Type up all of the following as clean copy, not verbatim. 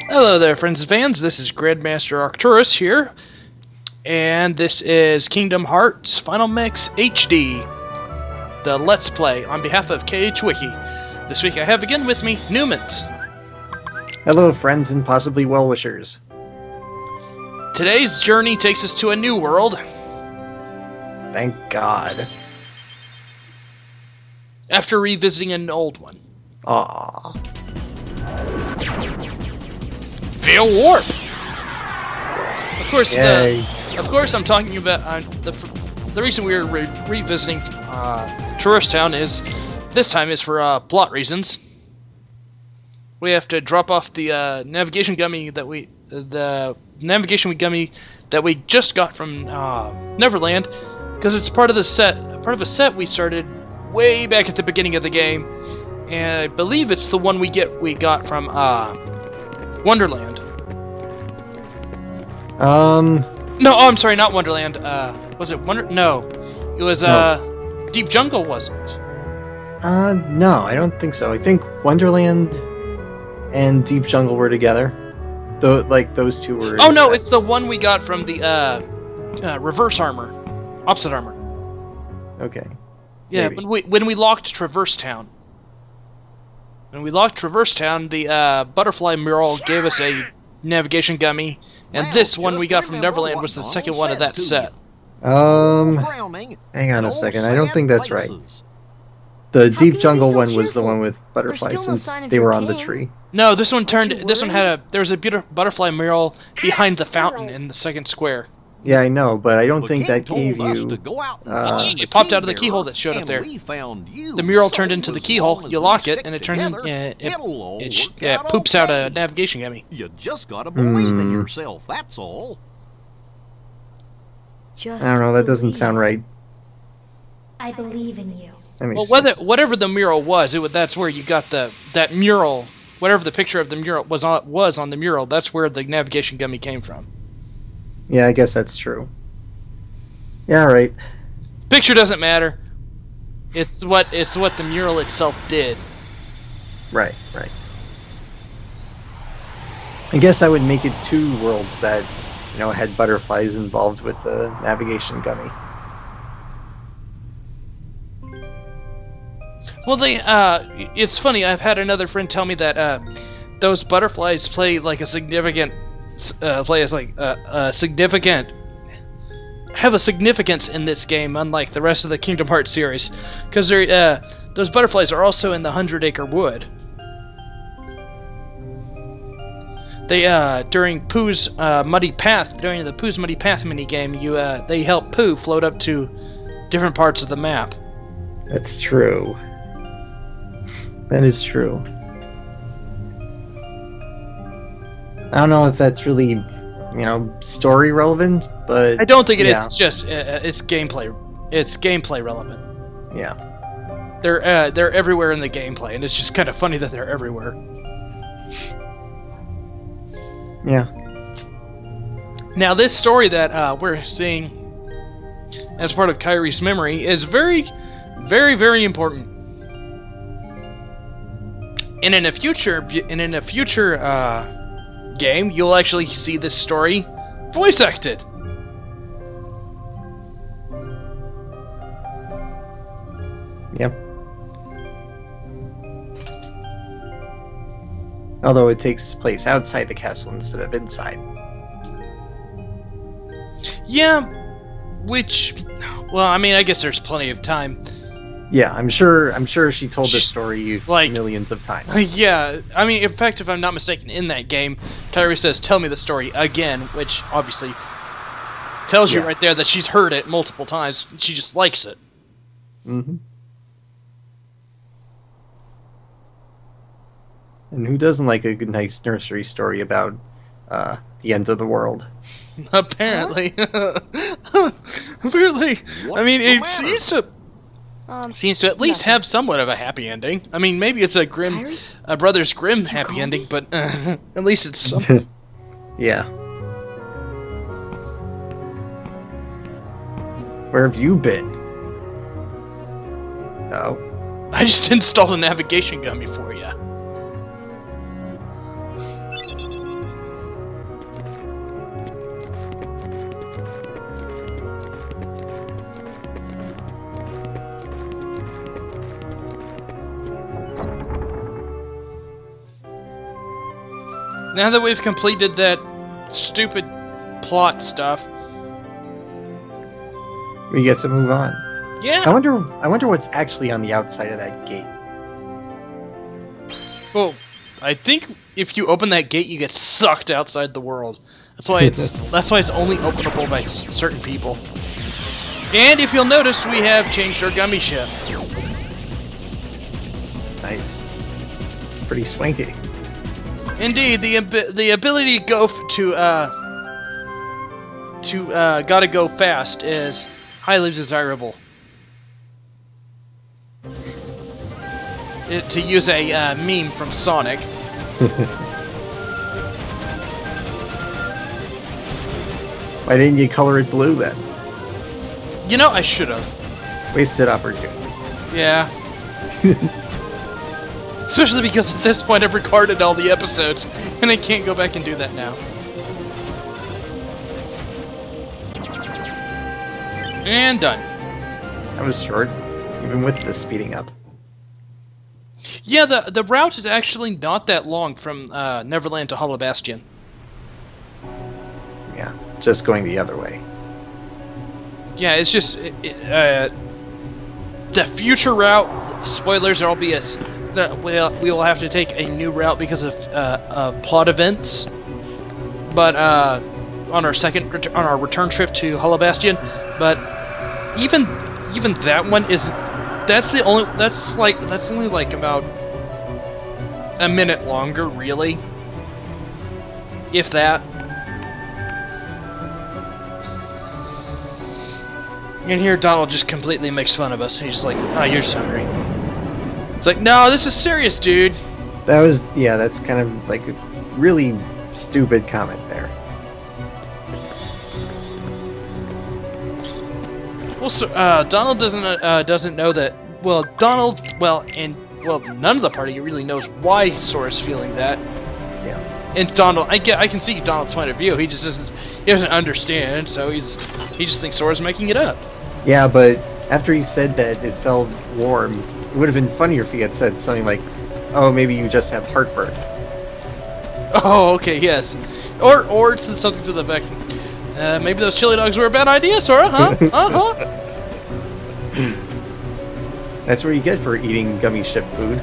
Hello there, friends and fans. This is Grandmaster Arcturus here, and this is Kingdom Hearts Final Mix HD, the Let's Play on behalf of KHWiki. This week I have again with me Newmans. Hello, friends and possibly well-wishers. Today's journey takes us to a new world. Thank God. After revisiting an old one. Aww. Veil Warp! Of course, I'm talking about the reason we are revisiting Tourist Town is this time is for plot reasons. We have to drop off the navigation gummy that we just got from Neverland, because it's part of a set we started way back at the beginning of the game, and I believe it's the one we got from Wonderland. No, oh, I'm sorry, not Wonderland. Was it No, it was Deep Jungle, wasn't it? No, I don't think so. I think Wonderland and Deep Jungle were together. Those two were. Oh no, it's the one we got from the reverse armor, opposite armor. Okay. Yeah, maybe. when we locked Traverse Town. When we locked Traverse Town, the butterfly mural gave us a navigation gummy, and this one we got from Neverland was the second one of that set. Hang on a second. I don't think that's right. The Deep Jungle one was the one with butterflies, since they were on the tree. No, this one there was a beautiful butterfly mural behind the fountain in the second square. Yeah, I know, but I don't think that gave you... it popped out of the keyhole that showed up there. The mural turned into the keyhole, you lock it, and it turns it poops out a navigation gummy. You just gotta believe in yourself, that's all. I don't know, that doesn't sound right. I believe in you. Well, whatever the mural was, that's where you got that mural. Whatever the picture of the mural was on the mural, that's where the navigation gummy came from. Yeah, I guess that's true. Yeah, right. Picture doesn't matter. It's what the mural itself did. Right. I guess that would make it two worlds that, had butterflies involved with the navigation gummy. Well, it's funny. I've had another friend tell me that those butterflies play like a significant. Have a significance in this game, unlike the rest of the Kingdom Hearts series, because those butterflies are also in the 100-Acre Wood. They during the Pooh's Muddy Path minigame, they help Pooh float up to different parts of the map. That's true. That is true. I don't know if that's really, story relevant, but I don't think it is. It's just it's gameplay. It's gameplay relevant. Yeah. They're everywhere in the gameplay, and it's just kind of funny that they're everywhere. Yeah. Now, this story that we're seeing as part of Kairi's memory is very, very, very important. And in a future game, you'll actually see this story voice acted. Yep. Although it takes place outside the castle instead of inside. Yeah, well, I mean, I guess there's plenty of time. Yeah, I'm sure she told this story millions of times. Yeah, I mean, in fact, if I'm not mistaken, in that game, Kairi says, "Tell me the story again," which obviously tells you right there that she's heard it multiple times. She just likes it. Mm-hmm. And who doesn't like a good, nice nursery story about the end of the world? Apparently. Apparently. I mean, it seems to at least have somewhat of a happy ending. I mean, maybe it's a Brothers Grimm happy ending, but at least it's something. Yeah. Where have you been? Oh. I just installed a navigation gummy for you. Now that we've completed that stupid plot stuff, we get to move on. yeah. I wonder what's actually on the outside of that gate. Well, I think if you open that gate, you get sucked outside the world. That's why it's only openable by certain people. And if you'll notice, we have changed our gummy ship. Nice. Pretty swanky. Indeed, the ability to go gotta go fast is highly desirable. To use a meme from Sonic. Why didn't you color it blue then? You know, I should have. Wasted opportunity. Yeah. Especially because at this point I've recorded all the episodes, and I can't go back and do that now. And done. That was short, even with the speeding up. Yeah, the route is actually not that long from Neverland to Hollow Bastion. Yeah, just going the other way. Yeah, it's just the future route. Spoilers, there'll be we will have to take a new route because of plot events. But on our return trip to Hollow Bastion, but even that one is that's only like about a minute longer, really, if that. And here Donald just completely makes fun of us. He's just like, "Oh, you're just hungry." It's like, no, this is serious, dude. That's kind of like a really stupid comment there. Well, so, Donald doesn't know that. Well, none of the party really knows why Sora's feeling that. Yeah. And Donald, I can see Donald's point of view. He just doesn't understand, so he just thinks Sora's making it up. Yeah, but after he said that it felt warm, it would have been funnier if he had said something like, "Oh, maybe you just have heartburn." Oh, okay, yes. Or it's something to the effect, maybe those chili dogs were a bad idea, Sora, huh? Uh-huh. That's what you get for eating gummy ship food.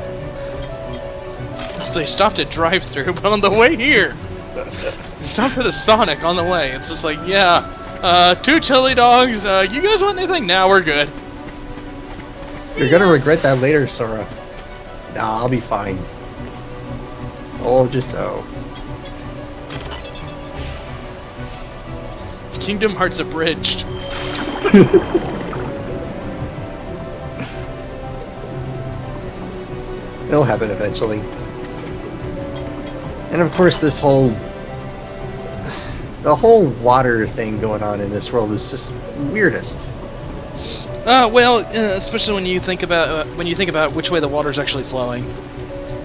So they stopped at drive-thru, but on the way here, they stopped at a Sonic on the way. It's just like, yeah, 2 chili dogs. You guys want anything? Now we're good. You're gonna regret that later, Sora. Nah, I'll be fine. Oh, just so. Kingdom Hearts abridged. It'll happen eventually. And of course, the whole water thing going on in this world is just weirdest. Especially when you think about which way the water's actually flowing.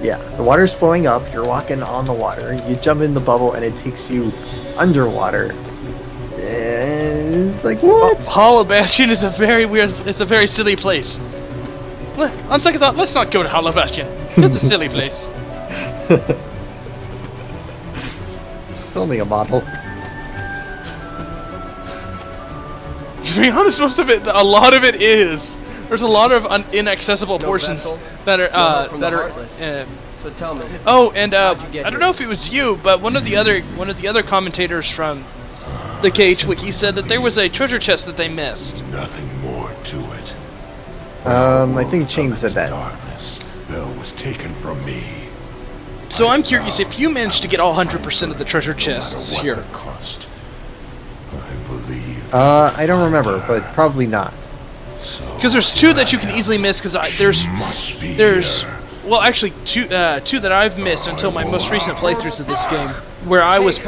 Yeah, the water's flowing up. You're walking on the water. You jump in the bubble, and it takes you underwater. And it's like, what? Hollow Bastion is a very weird. It's a very silly place. On second thought, let's not go to Hollow Bastion. It's a silly place. It's only a model. To be honest, a lot of it is. There's a lot of inaccessible portions that are So tell me. Oh, and I don't know if it was you, but one of the other commentators from the KH Wiki said that there was a treasure chest that they missed. Nothing more to it. I think Chain said that. Darkness, Bell was taken from me. So I'm curious if you managed to get all 100% of the treasure chests What here. the cost, I believe. I don't remember, but probably not. Because there's 2 that you can easily miss. Because there's well, actually 2 that I've missed until my most recent playthroughs of this game, where I was,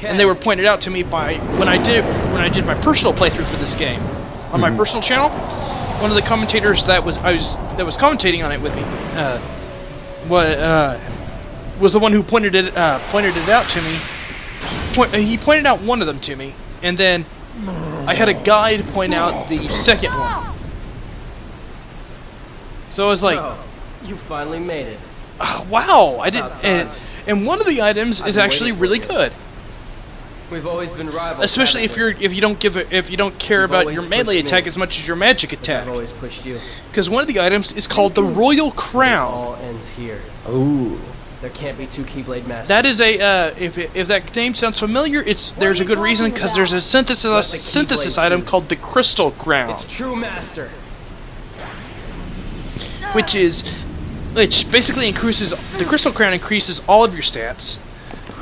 and they were pointed out to me by when I did my personal playthrough for this game on my personal channel. One of the commentators that was commentating on it with me, was the one who pointed it out to me. He pointed out one of them to me, and then I had a guide point out the second one. So I was like, you finally made it. wow! I didn't. And one of the items is actually really good. We've always been rivals. Especially if you don't care about your melee attack as much as your magic attack. I've always pushed you. Because one of the items is called the Royal Crown. It all ends here. Ooh. There can't be two Keyblade Masters. That is a if that name sounds familiar, there's a good reason, because there's a synthesis item called the Crystal Crown. It's true, Master. Which basically increases the Crystal Crown increases all of your stats.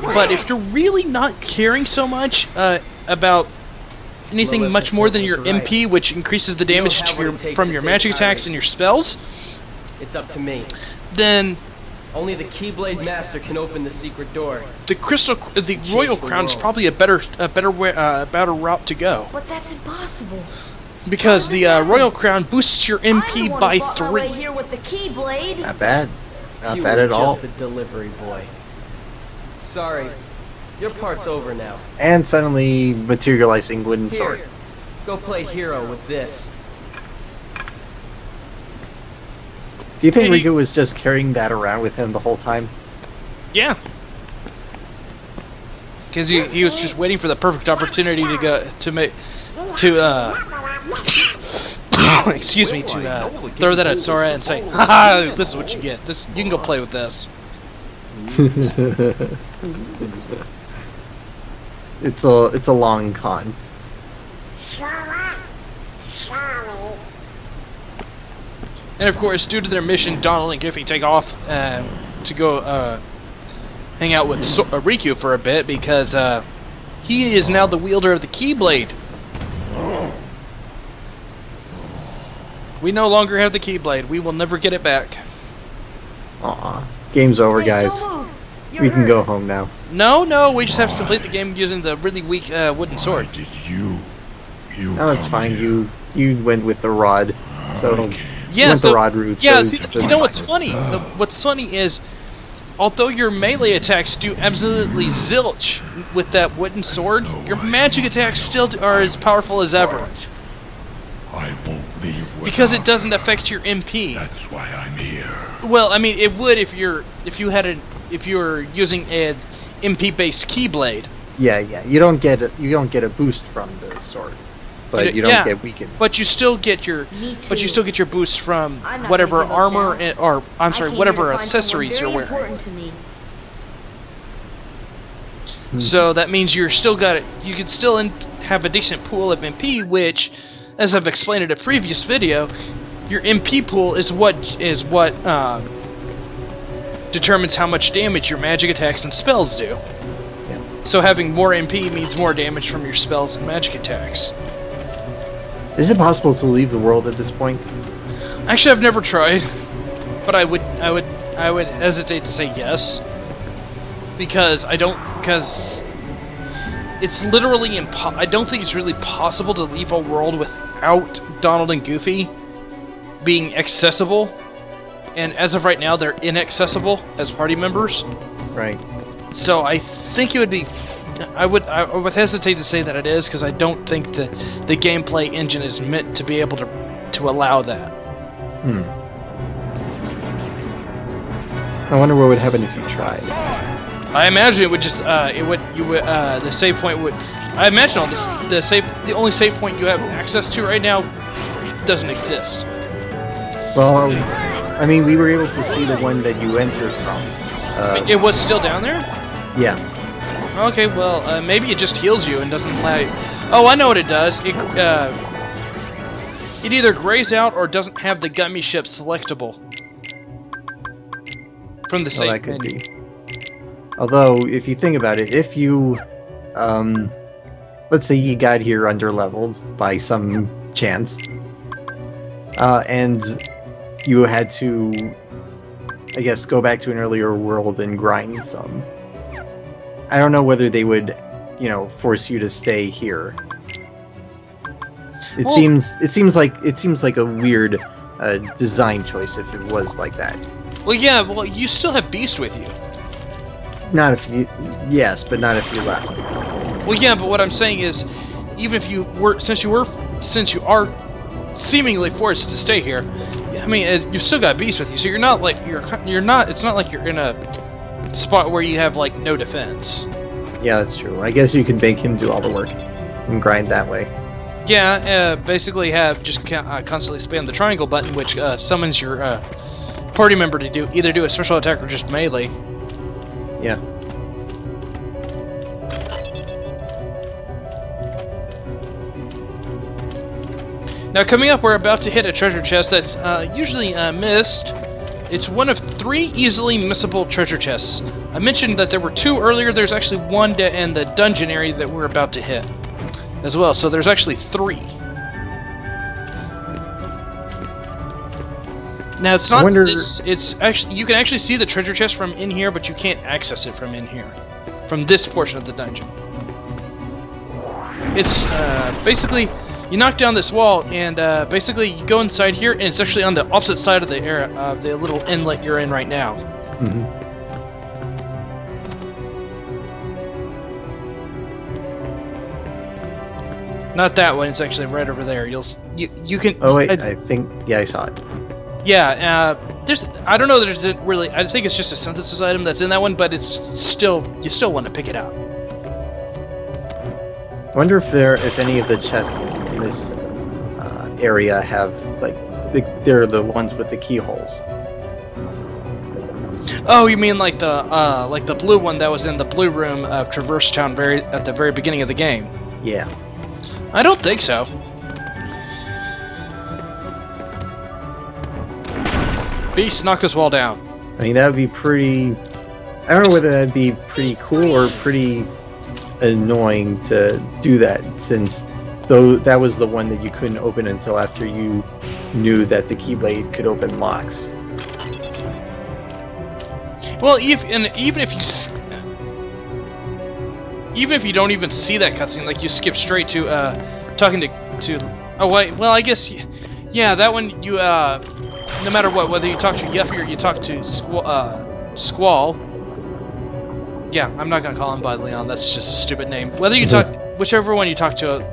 But if you're really not caring so much about anything much more than your MP, which increases the damage from your magic attacks and your spells, it's up to me. Then only the Keyblade Master can open the secret door. The Royal Crown is probably a better route to go. But that's impossible. Because the Royal Crown boosts your MP by 3. Here with the Keyblade. Not bad. Not You bad were at all. just the delivery boy. Sorry, your part's over now. And suddenly materializing wooden sword. Here, go play hero with this. Do you think Hey, Riku was just carrying that around with him the whole time? Yeah. Because he was just waiting for the perfect opportunity to excuse me, to throw that at Sora and say, haha, this is what you get. You can go play with this. It's a long con. And of course, due to their mission, Donald and Goofy take off to go hang out with Riku for a bit, because he is now the wielder of the Keyblade. We no longer have the Keyblade. We will never get it back. Aw. Game's over, guys. We can go home now. No, we just have to complete the game using the really weak wooden sword. Why did you No, that's come fine. here? You went with the rod, so Yeah, you went the rod route. Yeah, so see, you know what's funny? What's funny is, although your melee attacks do absolutely zilch with that wooden sword, your magic attacks still are as powerful as ever. I won't leave Because it without doesn't her. affect your MP. That's why I'm here. Well, I mean, it would if you were using an MP-based Keyblade. Yeah. You don't get a boost from the sword, but you don't yeah, get weakened. But you still get your boost from I'm not whatever gonna give up armor now. or I'm sorry, I came whatever here to find someone accessories you're very wearing. important to me. So that means you can still have a decent pool of MP, which, as I've explained in a previous video, your MP pool is what determines how much damage your magic attacks and spells do. Yeah. So having more MP means more damage from your spells and magic attacks. Is it possible to leave the world at this point? Actually, I've never tried, but I would hesitate to say yes, because it's literally I don't think it's really possible to leave a world without Donald and Goofy being accessible, and as of right now, they're inaccessible as party members. Right. So I think it would be. I would hesitate to say that it is, because I don't think the gameplay engine is meant to be able to allow that. I wonder what would happen if you tried. I imagine it would just the save point would. I imagine the only save point you have access to right now doesn't exist. Well, I mean, we were able to see the one that you entered from. It was still down there? Yeah. Okay, well, maybe it just heals you and doesn't allow. Oh, I know what it does. It either grays out or doesn't have the gummy ship selectable from the save Well, that could menu. be. Although, if you think about it, if you, let's say you got here underleveled by some chance, and you had to, I guess, go back to an earlier world and grind some. I don't know whether they would, force you to stay here. It Well- seems like a weird design choice if it was like that. Well, yeah. Well, you still have Beast with you. Not if you, yes, but not if you left. Well, yeah, but what I'm saying is, even if you were, since you are seemingly forced to stay here, I mean, you've still got Beast with you, so you're not like you're not. It's not like you're in a spot where you have like no defense. Yeah, that's true. I guess you can make him do all the work and grind that way. Yeah, basically have just constantly spam the triangle button, which summons your party member to either do a special attack or just melee. Yeah. Now coming up, we're about to hit a treasure chest that's usually missed. It's one of 3 easily missable treasure chests. I mentioned that there were 2 earlier. There's actually one in the dungeon area that we're about to hit as well. So there's actually 3. Now it's not this. It's actually you can actually see the treasure chest from in here, but you can't access it from in here, from this portion of the dungeon. It's basically you knock down this wall, and basically you go inside here, and it's actually on the opposite side of the area of the little inlet you're in right now. Mm-hmm. Not that one. It's actually right over there. You can. Oh wait, I think I saw it. Yeah, I don't know. There's really. I think it's just a synthesis item that's in that one, but it's still. You still want to pick it out. I wonder if any of the chests in this area have they're the ones with the keyholes. Oh, you mean like the blue one that was in the blue room of Traverse Town at the very beginning of the game? Yeah. I don't think so. Beast, knock this wall down. I mean, that would be pretty... I don't know whether that'd be pretty cool or pretty annoying to do that, since though that was the one that you couldn't open until after you knew that the Keyblade could open locks. Well, even if you don't even see that cutscene, like you skip straight to talking to oh wait, well I guess yeah, that one you no matter what, whether you talk to Yuffie or you talk to Squall. Yeah, I'm not gonna call him by Leon. That's just a stupid name. Whether you talk, whichever one you talk to,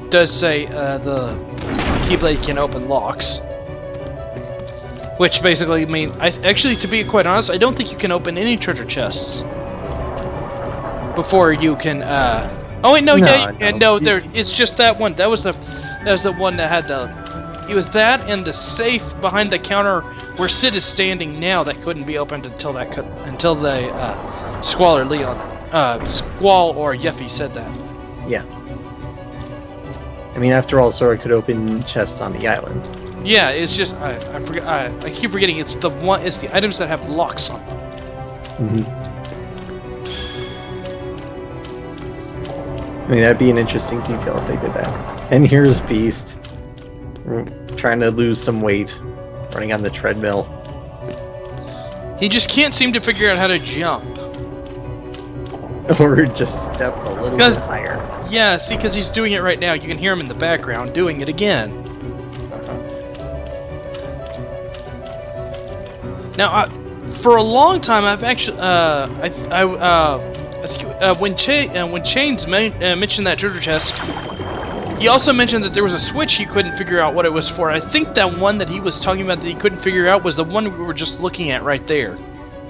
does say the Keyblade can open locks, which basically means actually, to be quite honest, I don't think you can open any treasure chests before you can. Oh wait, no, yeah, no. There, it's just that one. That was the one that had the. It was that and the safe behind the counter where Sid is standing now that couldn't be opened until the Squall or Leon, Squall or Yuffie said that. Yeah. I mean, after all, Sora could open chests on the island. Yeah, it's just I keep forgetting it's the items that have locks on them. Mm-hmm. I mean, that'd be an interesting detail if they did that. And here's Beast, trying to lose some weight, running on the treadmill. He just can't seem to figure out how to jump. Or just step a little bit higher. Yeah, see, because he's doing it right now. You can hear him in the background doing it again. Now, for a long time, I've actually, when Chains mentioned that treasure chest, he also mentioned that there was a switch he couldn't figure out what it was for. I think that one that he was talking about that he couldn't figure out was the one we were just looking at right there.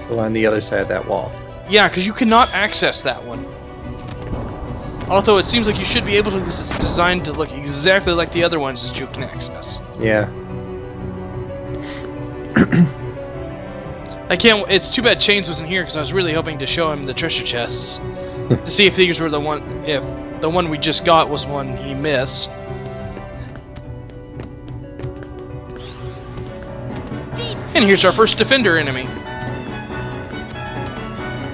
So on the other side of that wall. Yeah, because you cannot access that one. Although it seems like you should be able to, because it's designed to look exactly like the other ones that you can access. Yeah. I can't. It's too bad Chains wasn't here because I was really hoping to show him the treasure chests to see if these were the one. If the one we just got was one he missed. And here's our first defender enemy.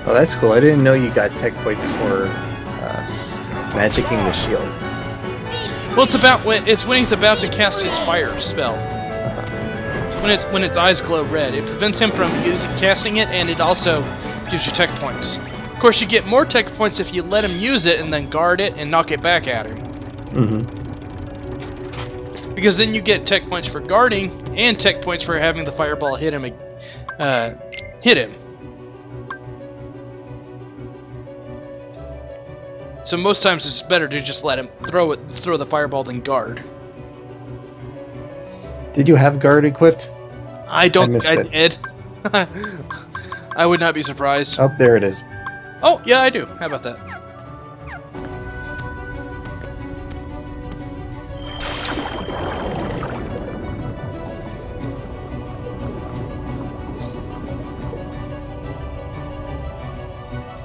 Oh, that's cool. I didn't know you got tech points for magicking the shield. Well, it's when he's about to cast his fire spell. When its eyes glow red, it prevents him from casting it, and it also gives you tech points. Of course, you get more tech points if you let him use it and then guard it and knock it back at him. Mm-hmm. Because then you get tech points for guarding and tech points for having the fireball hit him. So most times it's better to just let him throw the fireball than guard. Did you have guard equipped? I don't. I did. I would not be surprised. Oh, there it is. Oh, yeah, I do. How about that?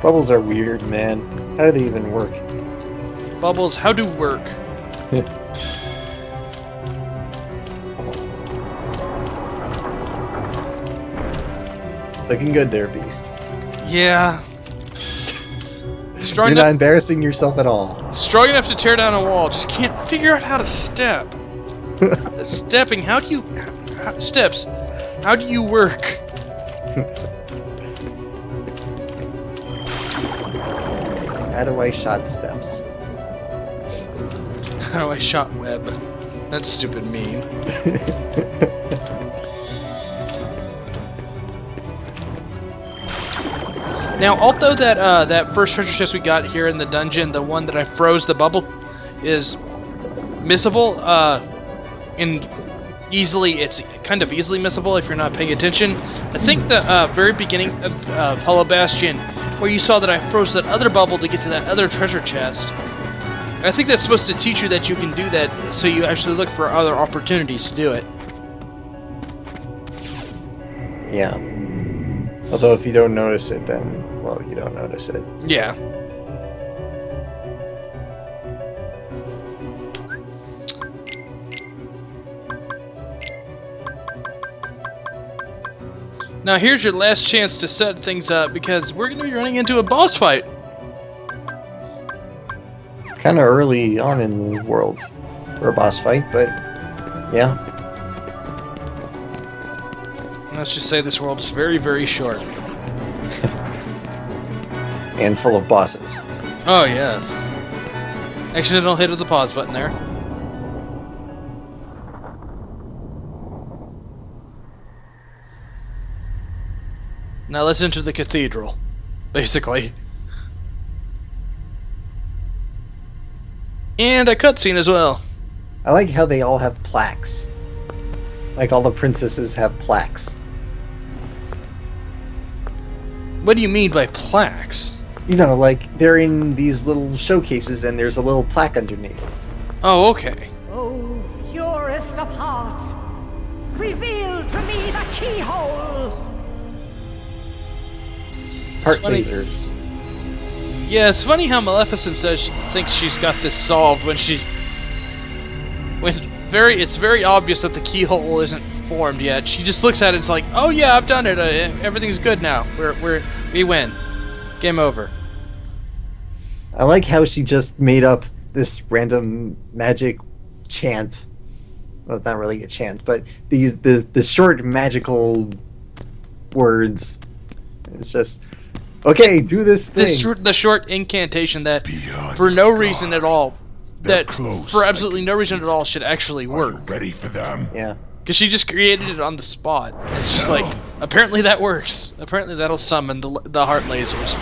Bubbles are weird, man. How do they even work? Bubbles, how do work? Looking good there, Beast. Yeah. You're not embarrassing yourself at all. Strong enough to tear down a wall, just can't figure out how to step. Stepping, how do you... steps, how do you work? How do I shot steps? How do I shot web? That's stupid mean. Now, although that that first treasure chest we got here in the dungeon, the one that I froze the bubble, is missable, it's kind of easily missable if you're not paying attention. I think the very beginning of Hollow Bastion, where you saw that I froze that other bubble to get to that other treasure chest, I think that's supposed to teach you that you can do that, so you actually look for other opportunities to do it. Yeah. Although if you don't notice it, then, well, you don't notice it. Yeah. Now here's your last chance to set things up, because we're going to be running into a boss fight. Kind of early on in the world for a boss fight, but yeah. Let's just say this world is very, very short. And full of bosses. Oh, yes. Accidental hit of the pause button there. Now let's enter the cathedral, basically. And a cutscene as well. I like how they all have plaques. Like all the princesses have plaques. What do you mean by plaques? You know, like they're in these little showcases and there's a little plaque underneath. Oh, okay. Oh, purest of hearts, reveal to me the keyhole! Heart funny. lasers. Yeah, it's funny how Maleficent says she thinks she's got this solved when it's very obvious that the keyhole isn't formed yet. She just looks at it and it's like, oh yeah, I've done it. Everything's good now. We win. Game over. I like how she just made up this random magic chant. Well, it's not really a chant, but the short magical words. It's just, okay, do this thing. The short incantation that, Beyond for no God. reason at all, They're that close. for absolutely no reason at all should actually Are you work. ready for them? Yeah. Because she just created it on the spot. It's just like, apparently that works. Apparently that'll summon the heart lasers.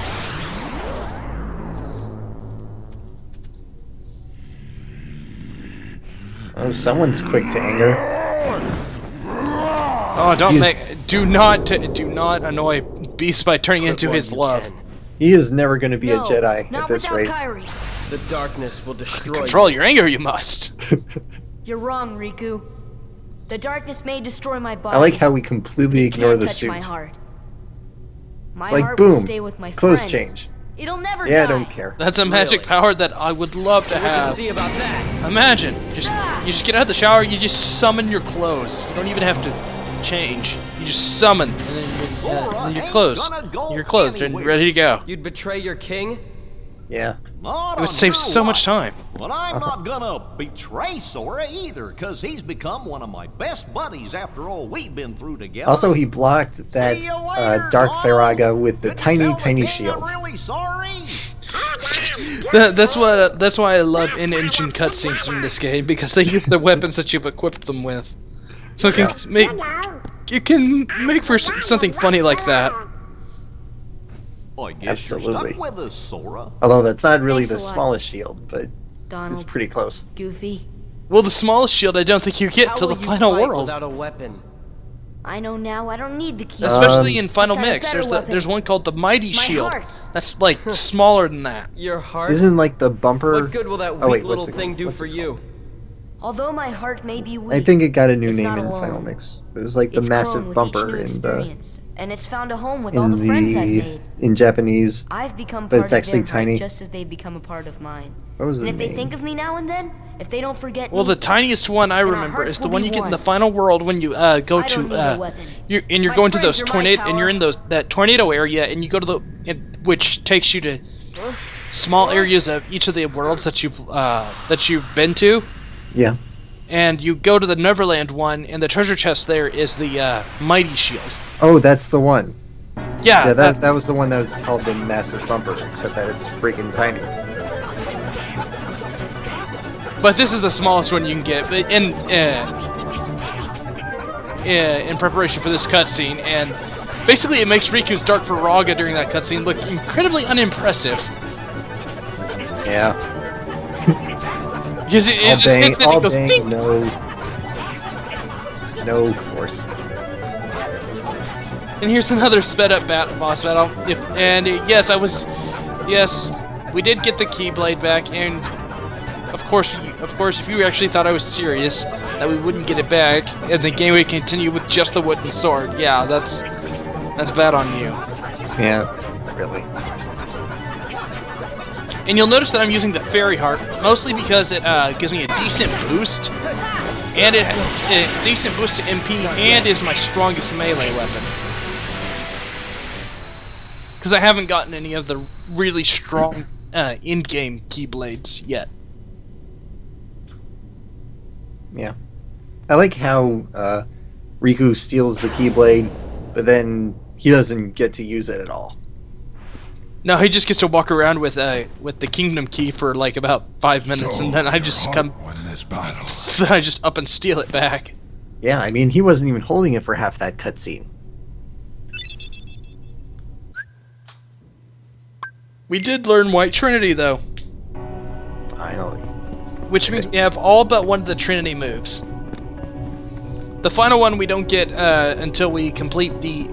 Oh, someone's quick to anger. Oh, do not annoy Beast by turning into his love. He is never going to be No, a Jedi not at this without rate. Kairi. The darkness will destroy Control you. your anger, you must. You're wrong, Riku. The darkness may destroy my body. I like how we completely It ignore can't the touch suit. my heart. My It's like, heart will boom, stay with my clothes friends. change. It'll never Yeah, I die. don't care. That's a magic Really? power that I would love to We'll just have. see about that. Imagine, you just get out of the shower, you just summon your clothes. You don't even have to change. You just summon, and then you're clothes. gonna go You're clothed and anywhere. ready to go. You'd betray your king? Yeah. Not It would on save your so much watch. time. But I'm not gonna betray Sora either, because he's become one of my best buddies after all we've been through together. Also, he blocked that See you later, Dark Donald. Faraga with the Could you tiny, tell the tiny king shield. I'm really sorry. That's why I love in-engine cutscenes in this game, because they use the weapons that you've equipped them with. So you can make for something funny like that. I guess Absolutely. you're stuck with us, Sora. Although that's not really Thanks the a lot. smallest shield, but Donald, it's pretty close. Goofy. Well, the smallest shield I don't think you get How till will the you final fight world. without a weapon? I know now I don't need the key. Especially in Final I've got a Mix, better weapon. there's one called the Mighty My Shield. heart. That's like smaller than that. Your heart? Isn't like the bumper? What good will that Oh, weak wait, little what's it thing called? do What's for it you? Although my heart may be weak, I think it got a new it's name not in alone. Final Mix. It was like the It's grown massive with bumper each new in the experience, and it's found a home with all the friends I've made. in Japanese. I've become but part it's of actually their heart tiny. just as they've become a part of mine. What was the And if name? they think of me now and then, if they don't forget Well, me, the tiniest one I then our remember hearts is the will one be you get in one. the final world when you go I to don't need a weapon. you're My going to friends those are my tornado and you're in power. that tornado area and you go to which takes you to small areas of each of the worlds that you've been to. Yeah. And you go to the Neverland one, and the treasure chest there is the Mighty Shield. Oh, that's the one. Yeah, Yeah, that was the one that was called the massive bumper, except that it's freaking tiny. but this is the smallest one you can get. But in preparation for this cutscene, and basically it makes Riku's Dark Faraga during that cutscene look incredibly unimpressive. Yeah. Because it All just bang, hits it all and goes bang, ding! no force. And here's another sped up boss battle. Yes, we did get the Keyblade back, and of course, if you actually thought I was serious that we wouldn't get it back, and the game would continue with just the wooden sword, yeah, that's bad on you. Yeah, really. And you'll notice that I'm using the Fairy Heart, mostly because it gives me a decent boost, and it has a decent boost to MP, and is my strongest melee weapon. Because I haven't gotten any of the really strong in-game Keyblades yet. Yeah. I like how Riku steals the Keyblade, but then he doesn't get to use it at all. No, he just gets to walk around with the Kingdom Key for like about 5 minutes, and then I just Win this battle. then I just up and steal it back. Yeah, I mean, he wasn't even holding it for half that cutscene. We did learn White Trinity though, Finally. which means we have all but one of the Trinity moves. The final one we don't get until we complete the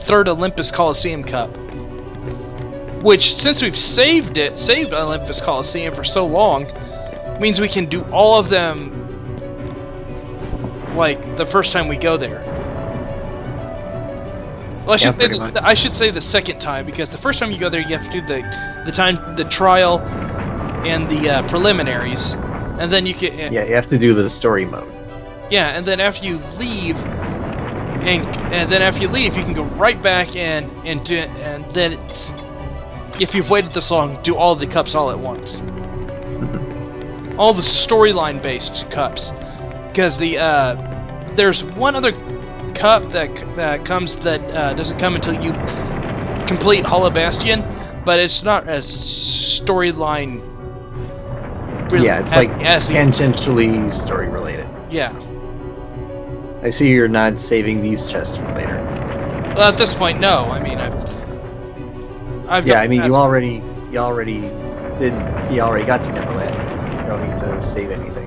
third Olympus Coliseum Cup. Which, since we've saved Olympus Coliseum for so long, means we can do all of them like the first time we go there. Well, I should say the second time, because the first time you go there, you have to do the trial and the preliminaries, and then you can. Yeah, you have to do the story mode. Yeah, and then after you leave, and then after you leave, you can go right back and then it's, if you've waited this long, do all the cups all at once. All the storyline based cups, because there's one other cup that doesn't come until you complete Hollow Bastion, but it's not as storyline. Really, Yeah, it's like tangentially story related. Yeah. I see you're not saving these chests for later. Well, at this point, no. I mean, I've Yeah, done I mean, past- you already got to Neverland. You don't need to save anything.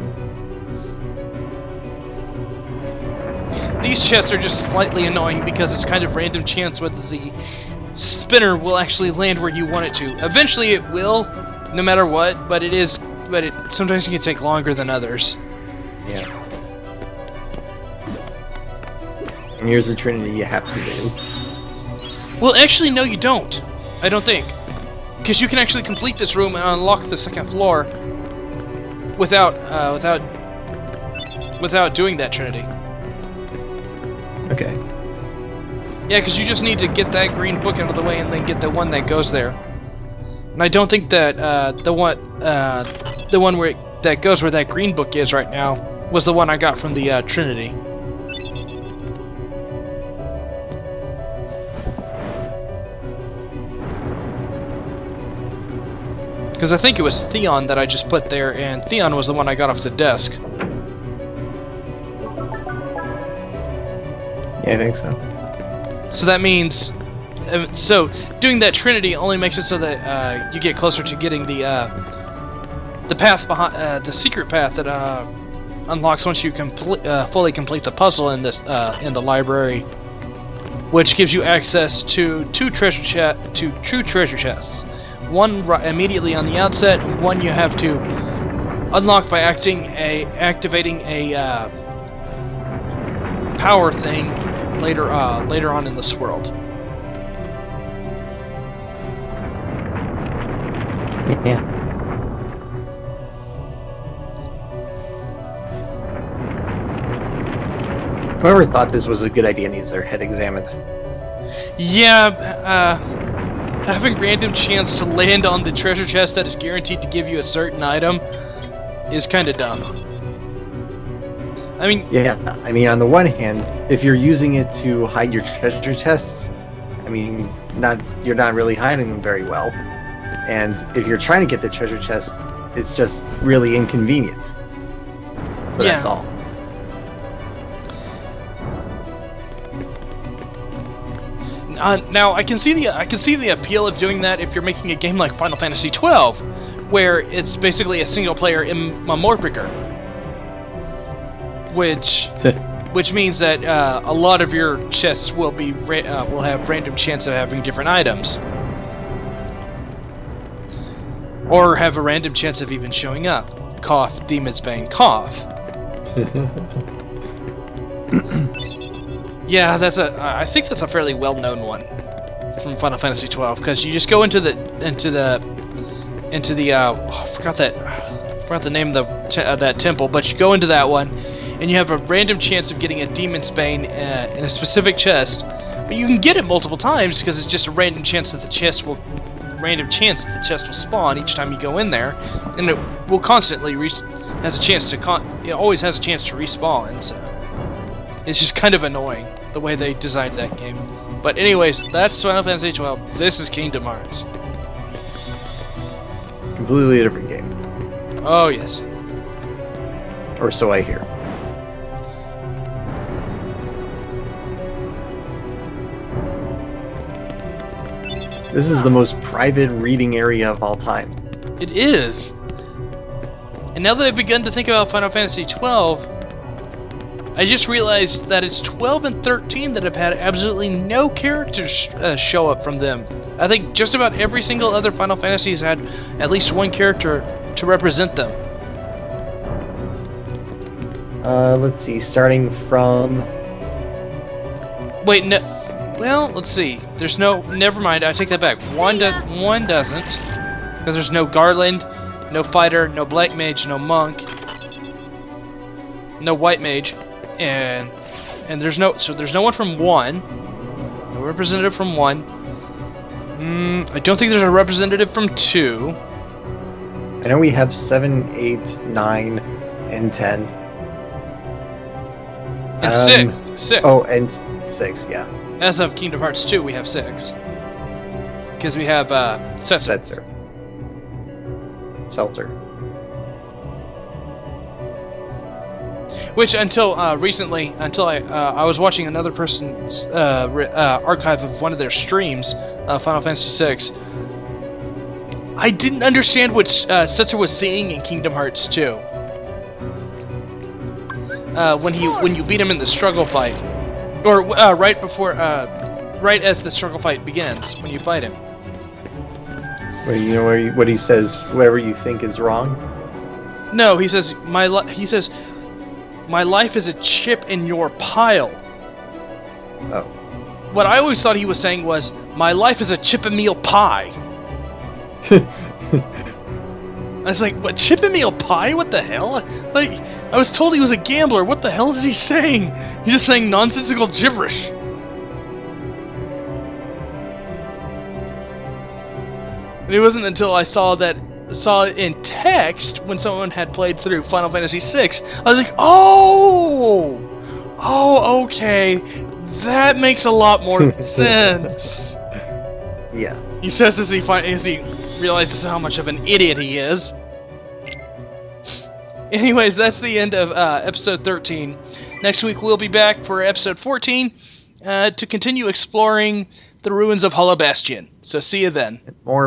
These chests are just slightly annoying because it's kind of random chance whether the spinner will actually land where you want it to. Eventually, it will, no matter what. But sometimes it can take longer than others. Yeah. And here's the Trinity you have to do. Well, actually, no, you don't. I don't think, because you can actually complete this room and unlock the second floor without doing that Trinity. Okay. Yeah, because you just need to get that green book out of the way and then get the one that goes there. And I don't think that the one that goes where that green book is right now was the one I got from the Trinity. Because I think it was Theon that I just put there, and Theon was the one I got off the desk. Yeah, I think so. So that means, so doing that Trinity only makes it so that you get closer to getting the path behind, the secret path that unlocks once you fully complete the puzzle in this in the library, which gives you access to two true treasure chests. One immediately on the outset, and one you have to unlock by activating a power thing later on in this world. Yeah. Whoever thought this was a good idea needs their head examined. Yeah, having random chance to land on the treasure chest that is guaranteed to give you a certain item is kind of dumb. I mean... Yeah, I mean, on the one hand, if you're using it to hide your treasure chests, I mean, you're not really hiding them very well. And if you're trying to get the treasure chest, it's just really inconvenient. But yeah. That's all. Now I can see the appeal of doing that if you're making a game like Final Fantasy XII, where it's basically a single-player MMORPG, which means that a lot of your chests will have random chance of having different items, or have a random chance of even showing up. Cough, Demon's Bane, cough. Yeah, I think that's a fairly well-known one from Final Fantasy XII, because you just go into the I forgot the name of that temple, but you go into that one, and you have a random chance of getting a Demon's Bane in a specific chest, but you can get it multiple times because it's just a random chance that the chest will spawn each time you go in there, and it will constantly has a chance to it always has a chance to respawn. So it's just kind of annoying the way they designed that game. But anyways, that's Final Fantasy XII. This is Kingdom Hearts. Completely different game. Oh yes. Or so I hear. This is the most private reading area of all time. It is. And now that I've begun to think about Final Fantasy XII, I just realized that it's 12 and 13 that have had absolutely no characters show up from them. I think just about every single other Final Fantasy has had at least one character to represent them. Let's see, starting from... Wait, no... Well, let's see. There's no... Never mind, I take that back. One doesn't. Because there's no Garland, no Fighter, no Black Mage, no Monk, no White Mage. And there's no one from 1, no representative from 1. I don't think there's a representative from 2. I know we have 7, 8, 9, and 10. And 6. Oh, and 6, yeah. As of Kingdom Hearts 2, we have 6. Because we have Setzer. Seltzer. Which until recently, I was watching another person's archive of one of their streams, Final Fantasy VI. I didn't understand what Setzer was seeing in Kingdom Hearts 2. When you beat him in the struggle fight, or right as the struggle fight begins, when you fight him. Well, you know what he says? Whatever you think is wrong. No, he says my life is a chip in your pile. Oh. What I always thought he was saying was, my life is a chip-and-meal pie. I was like, what, chip-and-meal pie? What the hell? Like, I was told he was a gambler. What the hell is he saying? He's just saying nonsensical gibberish. And it wasn't until I saw it in text when someone had played through Final Fantasy VI. I was like, oh, okay, that makes a lot more sense. Yeah. He says as he realizes how much of an idiot he is. Anyways, that's the end of episode 13. Next week we'll be back for episode 14 to continue exploring the ruins of Hollow Bastion. So see you then. More